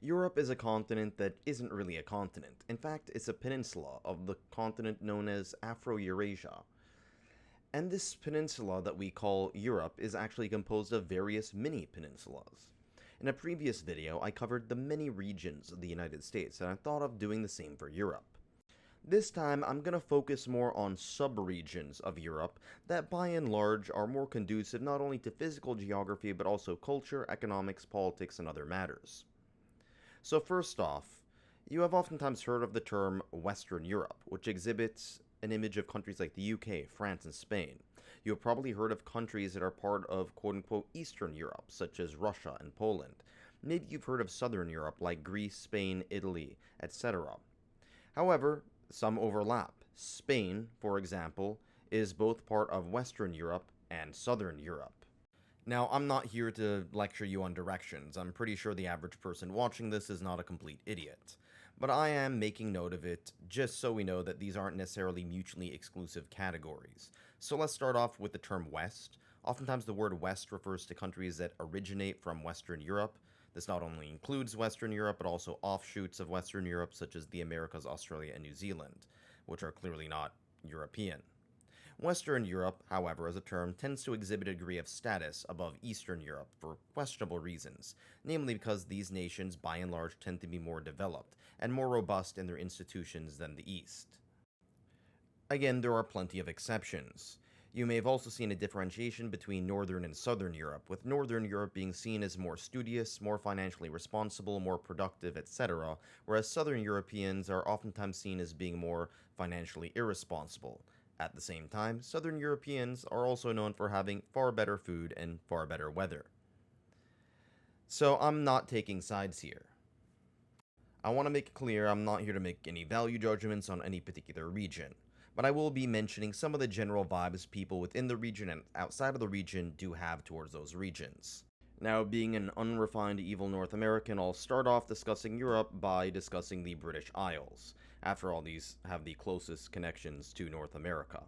Europe is a continent that isn't really a continent. In fact, it's a peninsula of the continent known as Afro-Eurasia. And this peninsula that we call Europe is actually composed of various mini-peninsulas. In a previous video, I covered the many regions of the United States, and I thought of doing the same for Europe. This time, I'm going to focus more on subregions of Europe that by and large are more conducive not only to physical geography but also culture, economics, politics, and other matters. So first off, you have oftentimes heard of the term Western Europe, which exhibits an image of countries like the UK, France, and Spain. You have probably heard of countries that are part of quote-unquote Eastern Europe, such as Russia and Poland. Maybe you've heard of Southern Europe, like Greece, Spain, Italy, etc. However, some overlap. Spain, for example, is both part of Western Europe and Southern Europe. Now, I'm not here to lecture you on directions. I'm pretty sure the average person watching this is not a complete idiot. But I am making note of it, just so we know that these aren't necessarily mutually exclusive categories. So let's start off with the term West. Oftentimes the word West refers to countries that originate from Western Europe. This not only includes Western Europe, but also offshoots of Western Europe, such as the Americas, Australia, and New Zealand, which are clearly not European. Western Europe, however, as a term, tends to exhibit a degree of status above Eastern Europe for questionable reasons, namely because these nations, by and large, tend to be more developed and more robust in their institutions than the East. Again, there are plenty of exceptions. You may have also seen a differentiation between Northern and Southern Europe, with Northern Europe being seen as more studious, more financially responsible, more productive, etc., whereas Southern Europeans are oftentimes seen as being more financially irresponsible. At the same time, Southern Europeans are also known for having far better food and far better weather. So I'm not taking sides here. I want to make it clear I'm not here to make any value judgments on any particular region, but I will be mentioning some of the general vibes people within the region and outside of the region do have towards those regions. Now, being an unrefined evil North American, I'll start off discussing Europe by discussing the British Isles. After all, these have the closest connections to North America.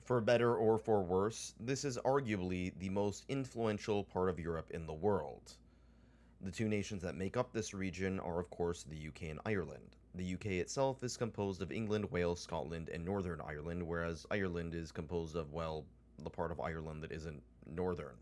For better or for worse, this is arguably the most influential part of Europe in the world. The two nations that make up this region are, of course, the UK and Ireland. The UK itself is composed of England, Wales, Scotland, and Northern Ireland, whereas Ireland is composed of, well, the part of Ireland that isn't northern.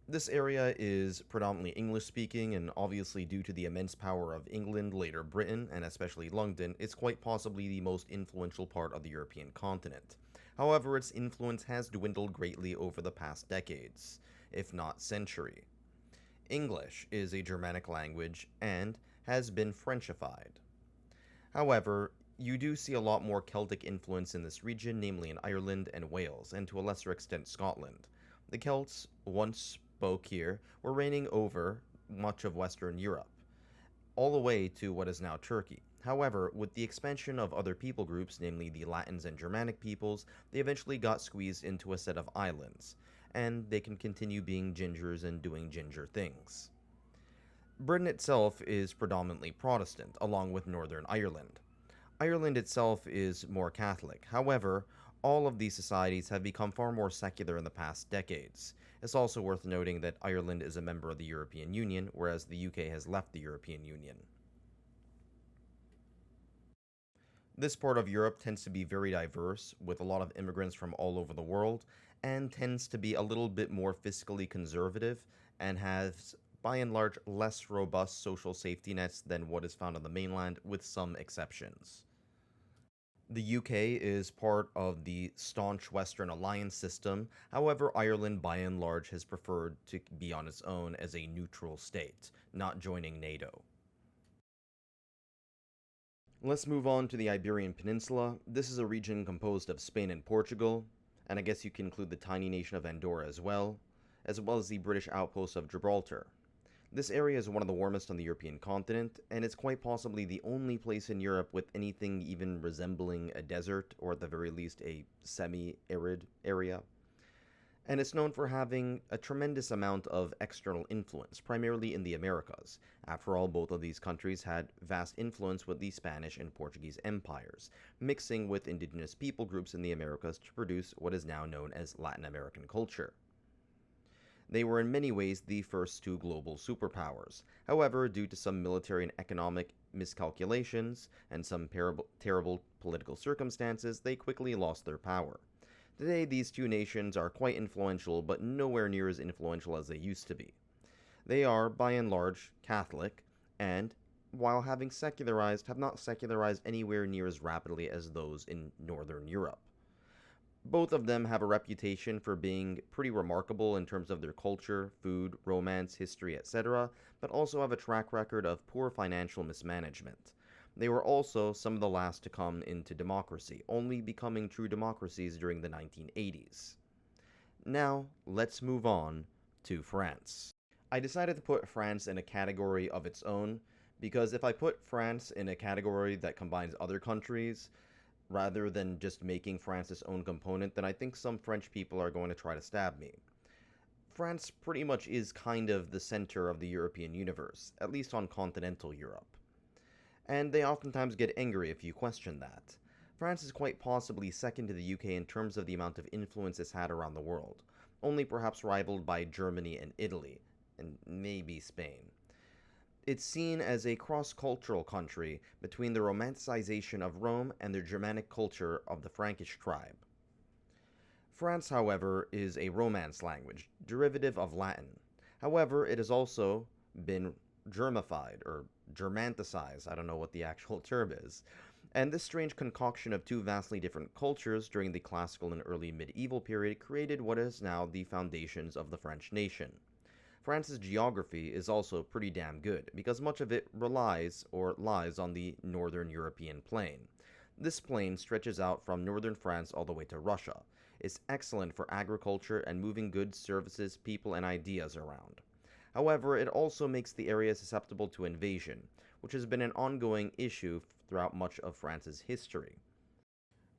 This area is predominantly English-speaking, and obviously due to the immense power of England, later Britain, and especially London, it's quite possibly the most influential part of the European continent. However, its influence has dwindled greatly over the past decades, if not century. English is a Germanic language and has been Frenchified. However, you do see a lot more Celtic influence in this region, namely in Ireland and Wales, and to a lesser extent Scotland. The Celts once spoke here were reigning over much of Western Europe, all the way to what is now Turkey. However, with the expansion of other people groups, namely the Latins and Germanic peoples, they eventually got squeezed into a set of islands, and they can continue being gingers and doing ginger things. Britain itself is predominantly Protestant, along with Northern Ireland. Ireland itself is more Catholic. However, all of these societies have become far more secular in the past decades. It's also worth noting that Ireland is a member of the European Union, whereas the UK has left the European Union. This part of Europe tends to be very diverse, with a lot of immigrants from all over the world, and tends to be a little bit more fiscally conservative, and has, by and large, less robust social safety nets than what is found on the mainland, with some exceptions. The UK is part of the staunch Western Alliance system, however Ireland by and large has preferred to be on its own as a neutral state, not joining NATO. Let's move on to the Iberian Peninsula. This is a region composed of Spain and Portugal, and I guess you can include the tiny nation of Andorra as well as the British outpost of Gibraltar. This area is one of the warmest on the European continent, and it's quite possibly the only place in Europe with anything even resembling a desert, or at the very least a semi-arid area. And it's known for having a tremendous amount of external influence, primarily in the Americas. After all, both of these countries had vast influence with the Spanish and Portuguese empires, mixing with indigenous people groups in the Americas to produce what is now known as Latin American culture. They were in many ways the first two global superpowers. However, due to some military and economic miscalculations and some terrible political circumstances, they quickly lost their power. Today, these two nations are quite influential, but nowhere near as influential as they used to be. They are, by and large, Catholic, and, while having secularized, have not secularized anywhere near as rapidly as those in Northern Europe. Both of them have a reputation for being pretty remarkable in terms of their culture, food, romance, history, etc., but also have a track record of poor financial mismanagement. They were also some of the last to come into democracy, only becoming true democracies during the 1980s. Now, let's move on to France. I decided to put France in a category of its own, because if I put France in a category that combines other countries, rather than just making France its own component, then I think some French people are going to try to stab me. France pretty much is kind of the center of the European universe, at least on continental Europe. And they oftentimes get angry if you question that. France is quite possibly second to the UK in terms of the amount of influence it's had around the world, only perhaps rivaled by Germany and Italy, and maybe Spain. It's seen as a cross-cultural country between the romanticization of Rome and the Germanic culture of the Frankish tribe. France, however, is a Romance language, derivative of Latin. However, it has also been Germified, or Germanticized, I don't know what the actual term is, and this strange concoction of two vastly different cultures during the classical and early medieval period created what is now the foundations of the French nation. France's geography is also pretty damn good, because much of it relies or lies on the northern European plain. This plain stretches out from northern France all the way to Russia. It's excellent for agriculture and moving goods, services, people, and ideas around. However, it also makes the area susceptible to invasion, which has been an ongoing issue throughout much of France's history.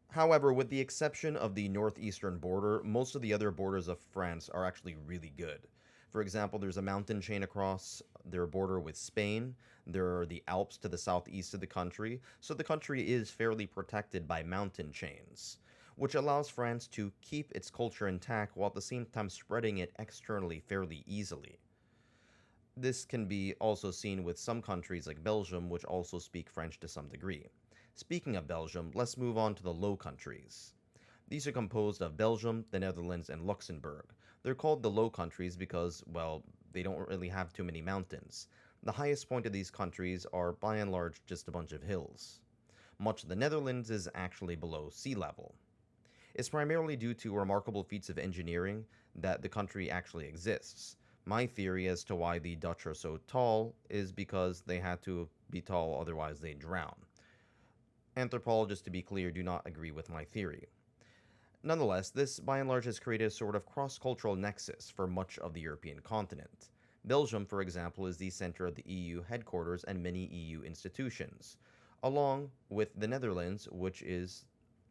However, with the exception of the northeastern border, most of the other borders of France are actually really good. For example, there's a mountain chain across their border with Spain. There are the Alps to the southeast of the country, so the country is fairly protected by mountain chains, which allows France to keep its culture intact while at the same time spreading it externally fairly easily. This can be also seen with some countries like Belgium, which also speak French to some degree. Speaking of Belgium, let's move on to the Low Countries. These are composed of Belgium, the Netherlands, and Luxembourg. They're called the Low Countries because, well, they don't really have too many mountains. The highest point of these countries are by and large just a bunch of hills. Much of the Netherlands is actually below sea level. It's primarily due to remarkable feats of engineering that the country actually exists. My theory as to why the Dutch are so tall is because they had to be tall, otherwise they'd drown. Anthropologists, to be clear, do not agree with my theory. Nonetheless, this by and large has created a sort of cross-cultural nexus for much of the European continent. Belgium, for example, is the center of the EU headquarters and many EU institutions, along with the Netherlands, which is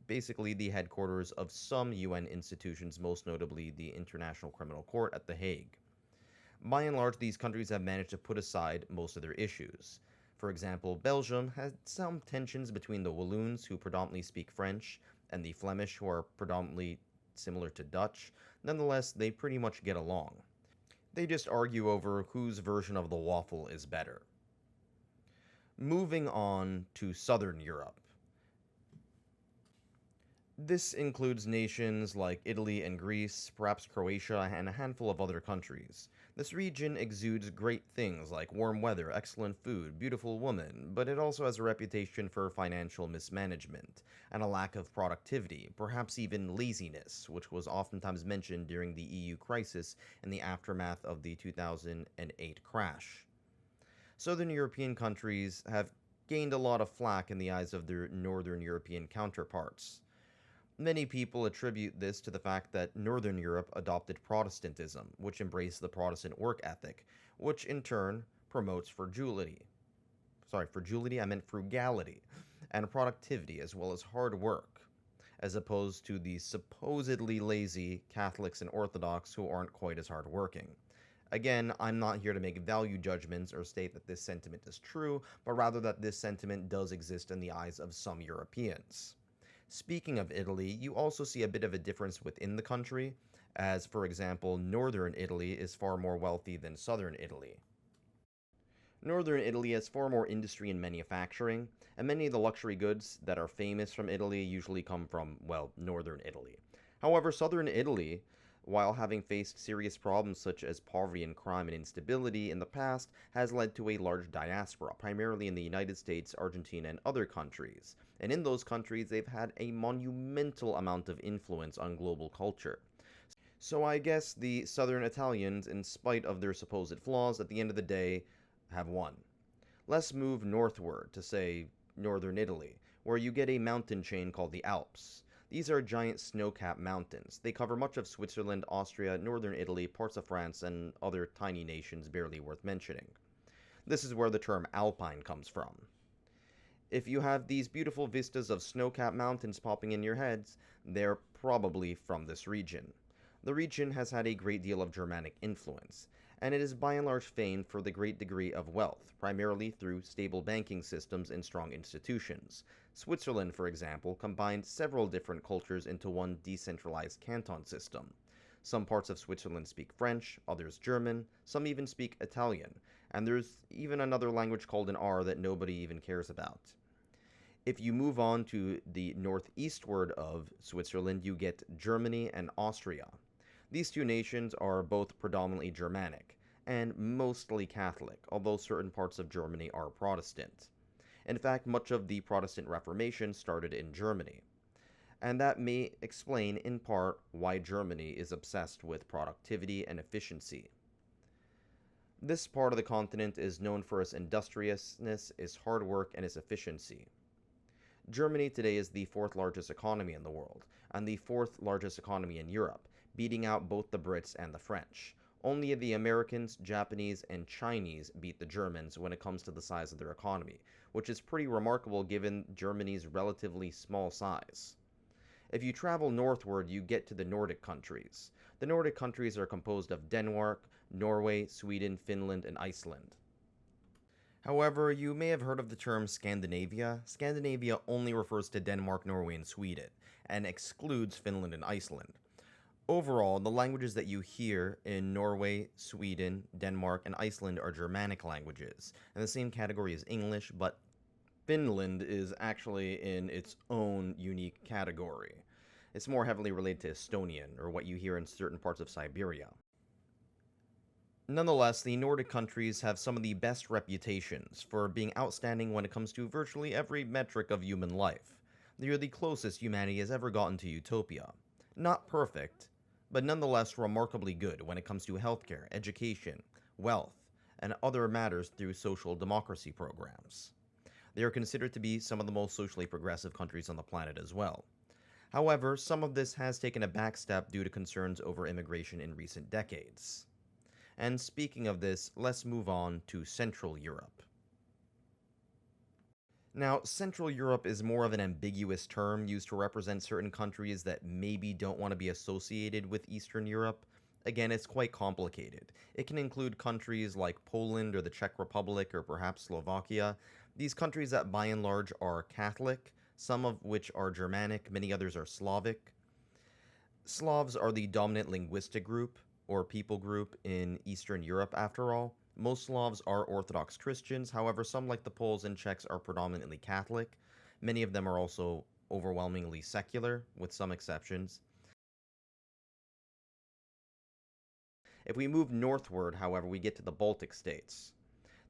basically the headquarters of some UN institutions, most notably the International Criminal Court at The Hague. By and large, these countries have managed to put aside most of their issues. For example, Belgium had some tensions between the Walloons, who predominantly speak French, and the Flemish, who are predominantly similar to Dutch. Nonetheless, they pretty much get along. They just argue over whose version of the waffle is better. Moving on to Southern Europe. This includes nations like Italy and Greece, perhaps Croatia, and a handful of other countries. This region exudes great things like warm weather, excellent food, beautiful women, but it also has a reputation for financial mismanagement and a lack of productivity, perhaps even laziness, which was oftentimes mentioned during the EU crisis and the aftermath of the 2008 crash. Southern European countries have gained a lot of flack in the eyes of their Northern European counterparts. Many people attribute this to the fact that Northern Europe adopted Protestantism, which embraced the Protestant work ethic, which in turn promotes frugality, and productivity as well as hard work, as opposed to the supposedly lazy Catholics and Orthodox who aren't quite as hardworking. Again, I'm not here to make value judgments or state that this sentiment is true, but rather that this sentiment does exist in the eyes of some Europeans. Speaking of Italy, you also see a bit of a difference within the country, as, for example, northern Italy is far more wealthy than southern Italy. Northern Italy has far more industry and manufacturing, and many of the luxury goods that are famous from Italy usually come from, well, northern Italy. However, southern Italy, while having faced serious problems such as poverty and crime and instability in the past, has led to a large diaspora, primarily in the United States, Argentina, and other countries. And in those countries, they've had a monumental amount of influence on global culture. So I guess the southern Italians, in spite of their supposed flaws, at the end of the day, have won. Let's move northward to, say, northern Italy, where you get a mountain chain called the Alps. These are giant snow-capped mountains. They cover much of Switzerland, Austria, northern Italy, parts of France, and other tiny nations barely worth mentioning. This is where the term Alpine comes from. If you have these beautiful vistas of snow-capped mountains popping in your heads, they're probably from this region. The region has had a great deal of Germanic influence, and it is by and large famed for the great degree of wealth, primarily through stable banking systems and strong institutions. Switzerland, for example, combined several different cultures into one decentralized canton system. Some parts of Switzerland speak French, others German, some even speak Italian, and there's even another language called an R that nobody even cares about. If you move on to the northeastward of Switzerland, you get Germany and Austria. These two nations are both predominantly Germanic, and mostly Catholic, although certain parts of Germany are Protestant. In fact, much of the Protestant Reformation started in Germany. And that may explain, in part, why Germany is obsessed with productivity and efficiency. This part of the continent is known for its industriousness, its hard work, and its efficiency. Germany today is the fourth largest economy in the world, and the fourth largest economy in Europe, beating out both the Brits and the French. Only the Americans, Japanese, and Chinese beat the Germans when it comes to the size of their economy, which is pretty remarkable given Germany's relatively small size. If you travel northward, you get to the Nordic countries. The Nordic countries are composed of Denmark, Norway, Sweden, Finland, and Iceland. However, you may have heard of the term Scandinavia. Scandinavia only refers to Denmark, Norway, and Sweden, and excludes Finland and Iceland. Overall, the languages that you hear in Norway, Sweden, Denmark, and Iceland are Germanic languages, in the same category as English, but Finland is actually in its own unique category. It's more heavily related to Estonian, or what you hear in certain parts of Siberia. Nonetheless, the Nordic countries have some of the best reputations for being outstanding when it comes to virtually every metric of human life. They are the closest humanity has ever gotten to utopia. Not perfect, but nonetheless remarkably good when it comes to healthcare, education, wealth, and other matters through social democracy programs. They are considered to be some of the most socially progressive countries on the planet as well. However, some of this has taken a backstep due to concerns over immigration in recent decades. And speaking of this, let's move on to Central Europe. Now, Central Europe is more of an ambiguous term used to represent certain countries that maybe don't want to be associated with Eastern Europe. Again, it's quite complicated. It can include countries like Poland or the Czech Republic or perhaps Slovakia. These countries that by and large are Catholic, some of which are Germanic, many others are Slavic. Slavs are the dominant linguistic group, or people group, in Eastern Europe after all. Most Slavs are Orthodox Christians, however, some like the Poles and Czechs are predominantly Catholic. Many of them are also overwhelmingly secular, with some exceptions. If we move northward, however, we get to the Baltic States.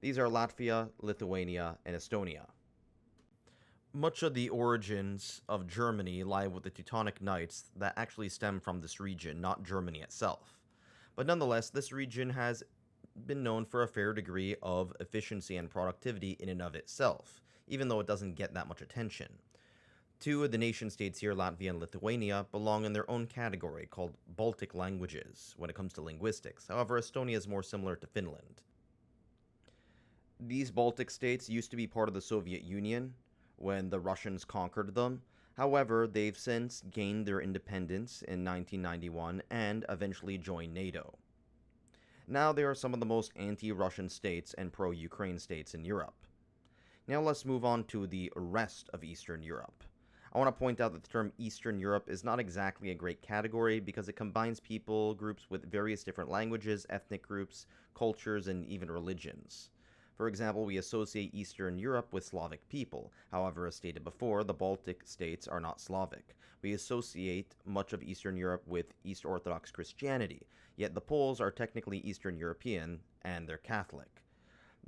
These are Latvia, Lithuania, and Estonia. Much of the origins of Germany lie with the Teutonic Knights that actually stem from this region, not Germany itself. But nonetheless, this region has been known for a fair degree of efficiency and productivity in and of itself, even though it doesn't get that much attention. Two of the nation-states here, Latvia and Lithuania, belong in their own category called Baltic languages when it comes to linguistics. However, Estonia is more similar to Finland. These Baltic states used to be part of the Soviet Union when the Russians conquered them. However, they've since gained their independence in 1991 and eventually joined NATO. Now they are some of the most anti-Russian states and pro-Ukraine states in Europe. Now let's move on to the rest of Eastern Europe. I want to point out that the term Eastern Europe is not exactly a great category because it combines people groups with various different languages, ethnic groups, cultures, and even religions. For example, we associate Eastern Europe with Slavic people. However, as stated before, the Baltic states are not Slavic. We associate much of Eastern Europe with East Orthodox Christianity, yet the Poles are technically Eastern European, and they're Catholic.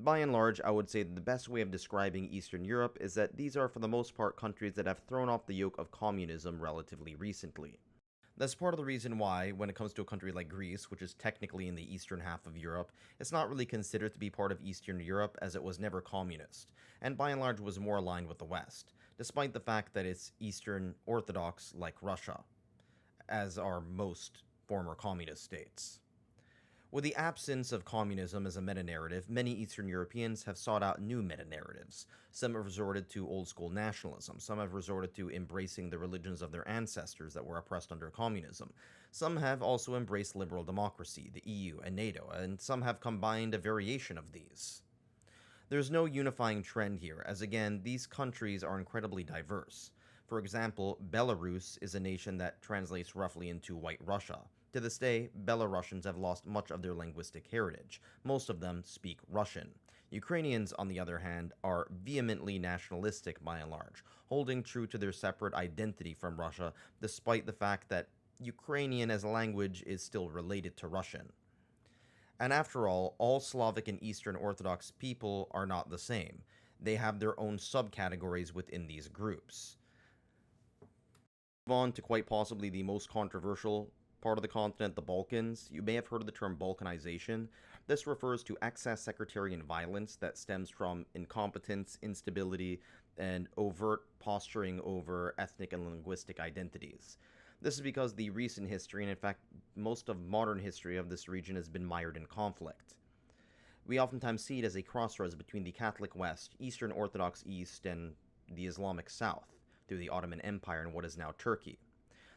By and large, I would say that the best way of describing Eastern Europe is that these are for the most part countries that have thrown off the yoke of communism relatively recently. That's part of the reason why, when it comes to a country like Greece, which is technically in the eastern half of Europe, it's not really considered to be part of Eastern Europe as it was never communist, and by and large was more aligned with the West, despite the fact that it's Eastern Orthodox like Russia, as are most former communist states. With the absence of communism as a meta-narrative, many Eastern Europeans have sought out new meta-narratives. Some have resorted to old-school nationalism. Some have resorted to embracing the religions of their ancestors that were oppressed under communism. Some have also embraced liberal democracy, the EU, and NATO, and some have combined a variation of these. There's no unifying trend here, as again, these countries are incredibly diverse. For example, Belarus is a nation that translates roughly into White Russia. To this day, Belarusians have lost much of their linguistic heritage. Most of them speak Russian. Ukrainians, on the other hand, are vehemently nationalistic by and large, holding true to their separate identity from Russia, despite the fact that Ukrainian as a language is still related to Russian. And after all Slavic and Eastern Orthodox people are not the same. They have their own subcategories within these groups. Move on to quite possibly the most controversial part of the continent, the Balkans. You may have heard of the term Balkanization. This refers to excess sectarian violence that stems from incompetence, instability, and overt posturing over ethnic and linguistic identities. This is because the recent history, and in fact most of modern history of this region, has been mired in conflict. We oftentimes see it as a crossroads between the Catholic West, Eastern Orthodox East, and the Islamic South, through the Ottoman Empire and what is now Turkey.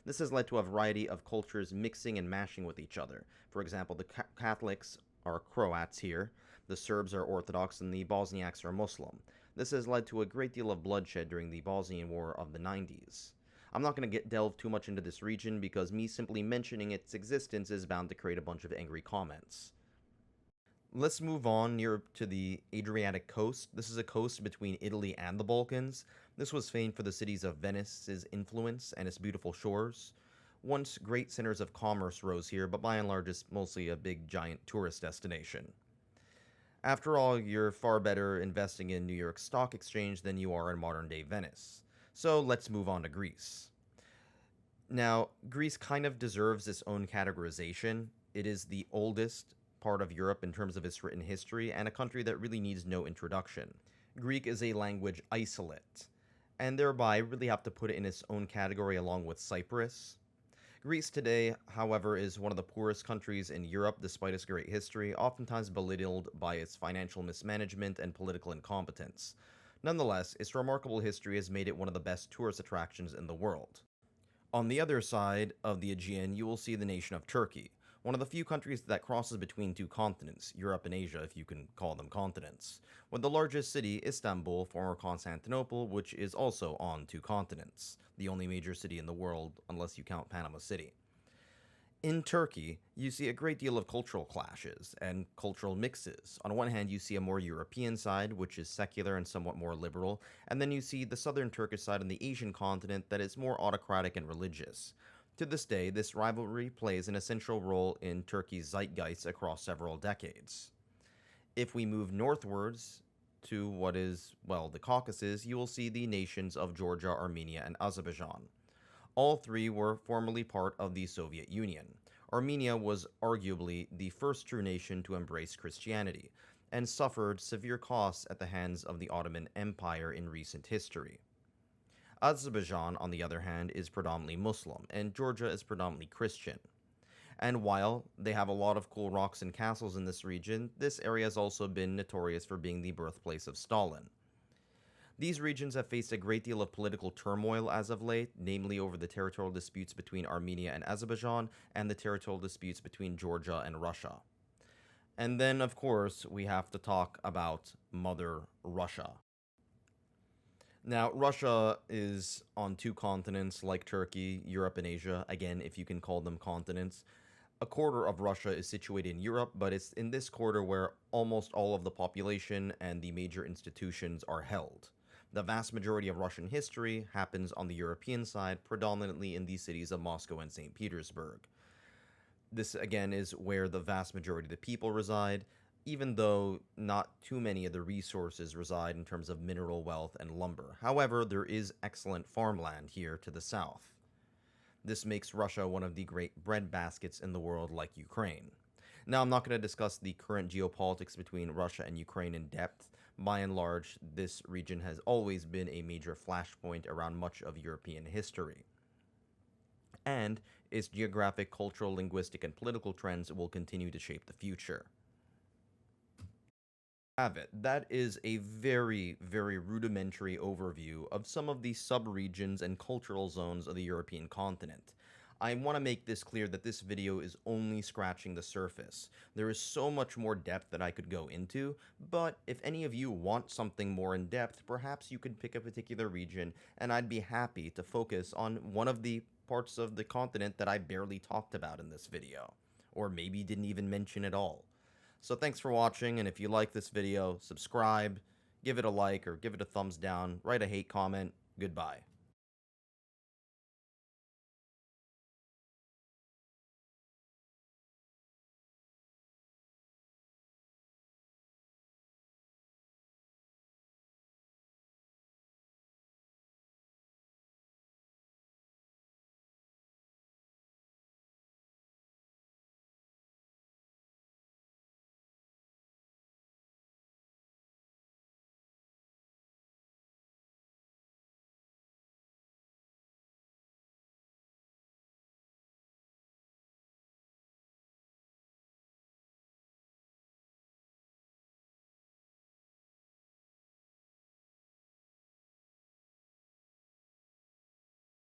This has led to a variety of cultures mixing and mashing with each other. For example, the Catholics are Croats here, the Serbs are Orthodox, and the Bosniaks are Muslim. This has led to a great deal of bloodshed during the Bosnian War of the 90s. I'm not going to delve too much into this region because me simply mentioning its existence is bound to create a bunch of angry comments. Let's move on near to the Adriatic coast. This is a coast between Italy and the Balkans. This was famed for the cities of Venice's influence and its beautiful shores. Once great centers of commerce rose here, but by and large it's mostly a big giant tourist destination. After all, you're far better investing in New York Stock Exchange than you are in modern-day Venice. So let's move on to Greece. Now, Greece kind of deserves its own categorization. It is the oldest part of Europe in terms of its written history, and a country that really needs no introduction. Greek is a language isolate, and thereby really have to put it in its own category along with Cyprus. Greece today, however, is one of the poorest countries in Europe despite its great history, oftentimes belittled by its financial mismanagement and political incompetence. Nonetheless, its remarkable history has made it one of the best tourist attractions in the world. On the other side of the Aegean, you will see the nation of Turkey, one of the few countries that crosses between two continents, Europe and Asia if you can call them continents, with the largest city, Istanbul, former Constantinople, which is also on two continents, the only major city in the world unless you count Panama City. In Turkey, you see a great deal of cultural clashes and cultural mixes. On one hand, you see a more European side, which is secular and somewhat more liberal, and then you see the southern Turkish side on the Asian continent that is more autocratic and religious. To this day, this rivalry plays an essential role in Turkey's zeitgeist across several decades. If we move northwards to what is, well, the Caucasus, you will see the nations of Georgia, Armenia, and Azerbaijan. All three were formerly part of the Soviet Union. Armenia was arguably the first true nation to embrace Christianity, and suffered severe costs at the hands of the Ottoman Empire in recent history. Azerbaijan, on the other hand, is predominantly Muslim, and Georgia is predominantly Christian. And while they have a lot of cool rocks and castles in this region, this area has also been notorious for being the birthplace of Stalin. These regions have faced a great deal of political turmoil as of late, namely over the territorial disputes between Armenia and Azerbaijan, and the territorial disputes between Georgia and Russia. And then, of course, we have to talk about Mother Russia. Now, Russia is on two continents like Turkey, Europe, and Asia, again, if you can call them continents. A quarter of Russia is situated in Europe, but it's in this quarter where almost all of the population and the major institutions are held. The vast majority of Russian history happens on the European side, predominantly in the cities of Moscow and St. Petersburg. This, again, is where the vast majority of the people reside, even though not too many of the resources reside in terms of mineral wealth and lumber. However, there is excellent farmland here to the south. This makes Russia one of the great breadbaskets in the world, like Ukraine. Now, I'm not going to discuss the current geopolitics between Russia and Ukraine in depth. By and large, this region has always been a major flashpoint around much of European history. And its geographic, cultural, linguistic, and political trends will continue to shape the future. Have it. That is a very, very rudimentary overview of some of the subregions and cultural zones of the European continent. I want to make this clear that this video is only scratching the surface. There is so much more depth that I could go into, but if any of you want something more in depth, perhaps you could pick a particular region, and I'd be happy to focus on one of the parts of the continent that I barely talked about in this video, or maybe didn't even mention at all. So thanks for watching, and if you like this video, subscribe, give it a like, or give it a thumbs down, write a hate comment. Goodbye.